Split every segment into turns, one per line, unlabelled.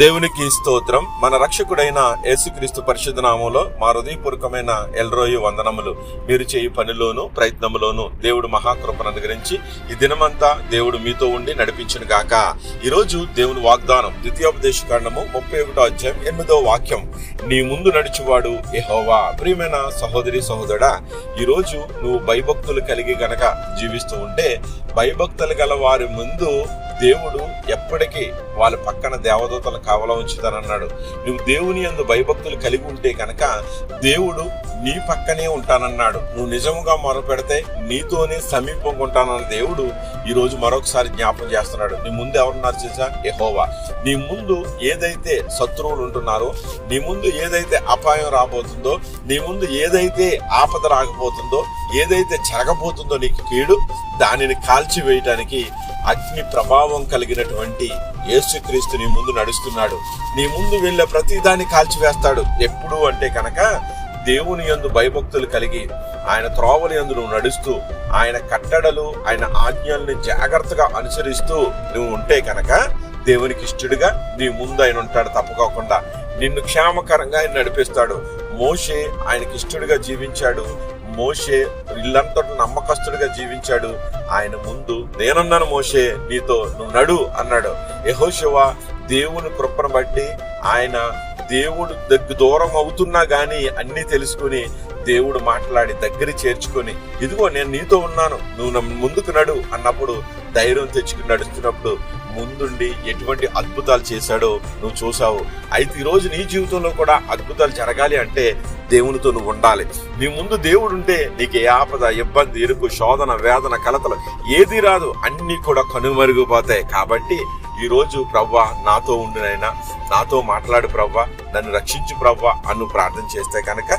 దేవునికి స్తోత్రం. మన రక్షకుడైన యేసుక్రీస్తు పరిశుద్ధ నామములో మా హృదయపూర్వకమైన ఎల్రోయి వందనములు. మీరు చేయి పనిలోను ప్రయత్నములోను దేవుడు మహాకృపను అనుగ్రహించి ఈ దినమంతా దేవుడు మీతో ఉండి నడిపించును గాక. ఈరోజు దేవుని వాగ్దానం ద్వితీయోపదేశకాండము 31వ అధ్యాయం 8వ వాక్యం. నీ ముందు నడిచేవాడు యెహోవా. ప్రియమైన సహోదరి సహోదరుడా, ఈరోజు నువ్వు భయభక్తులు కలిగి గనక జీవిస్తూ ఉంటే, భయభక్తులు గల వారి ముందు దేవుడు ఎప్పటికీ వాళ్ళ పక్కన దేవదూతలు కావలా ఉంచుతానన్నాడు. నువ్వు దేవుని యందు భయభక్తులు కలిగి ఉంటే కనుక దేవుడు నీ పక్కనే ఉంటానన్నాడు. నువ్వు నిజముగా మొరపెడితే నీతోనే సమీపంగా ఉంటానన్న దేవుడు ఈరోజు మరొకసారి జ్ఞాపకం చేస్తున్నాడు. నీ ముందు ఎవరున్నారు చేసా? యెహోవా. నీ ముందు ఏదైతే శత్రువులు ఉంటున్నారో, నీ ముందు ఏదైతే అపాయం రాబోతుందో, నీ ముందు ఏదైతే ఆపద రాకపోతుందో, ఏదైతే జరగబోతుందో నీకు కీడు, దానిని కాల్చివేయటానికి అగ్ని ప్రభావం కలిగినటువంటి యేసుక్రీస్తు నీ ముందు నడుస్తున్నాడు. నీ ముందు వెళ్ళే ప్రతి దాన్ని కాల్చివేస్తాడు. ఎప్పుడు అంటే కనుక దేవుని యందు భయభక్తులు కలిగి ఆయన త్రోవల యందు నువ్వు నడుస్తూ, ఆయన కట్టడలు ఆయన ఆజ్ఞల్ని జాగ్రత్తగా అనుసరిస్తూ నువ్వు ఉంటే కనుక దేవునికి ఇష్టడుగా నీ ముందు ఆయన ఉంటాడు. తప్పుకోకుండా నిన్ను క్షేమకరంగా ఆయన నడిపిస్తాడు. మోషే ఆయనకి ఇష్టడుగా జీవించాడు. మోషే ఇల్లంతా నమ్మకస్తుడిగా జీవించాడు. ఆయన ముందు నేనున్నాను మోషే, నీతో నువ్వు నడు అన్నాడు. యెహోషువ దేవుని కృపను బట్టి ఆయన దేవుడు దూరం అవుతున్నా గాని అన్ని తెలుసుకుని దేవుడు మాట్లాడి దగ్గర చేర్చుకొని, ఇదిగో నేను నీతో ఉన్నాను, నువ్వు ముందుకు నడు అన్నప్పుడు ధైర్యం తెచ్చుకుని నడుస్తున్నప్పుడు ముందుండి ఎటువంటి అద్భుతాలు చేశాడో నువ్వు చూసావు. అయితే ఈరోజు నీ జీవితంలో కూడా అద్భుతాలు జరగాలి అంటే దేవునితో నువ్వు ఉండాలి. నీ ముందు దేవుడు ఉంటే నీకు ఏ ఆపద, ఇబ్బంది, ఇరుకు, శోధన, వేదన, కలతలు ఏది రాదు, అన్ని కూడా కనుమరుగుపోతాయి. కాబట్టి ఈ రోజు ప్రవ్వా నాతో ఉండినైనా, నాతో మాట్లాడు ప్రవ్వా, నన్ను రక్షించు ప్రవ్వా అను ప్రార్థన చేస్తే కనుక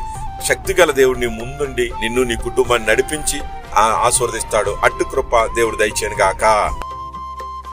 శక్తిగల దేవుడు నీ ముందుండి నిన్ను నీ కుటుంబాన్ని నడిపించి ఆశీర్వదిస్తాడు. అడ్డు కృప దేవుడు దయచేయను గాక.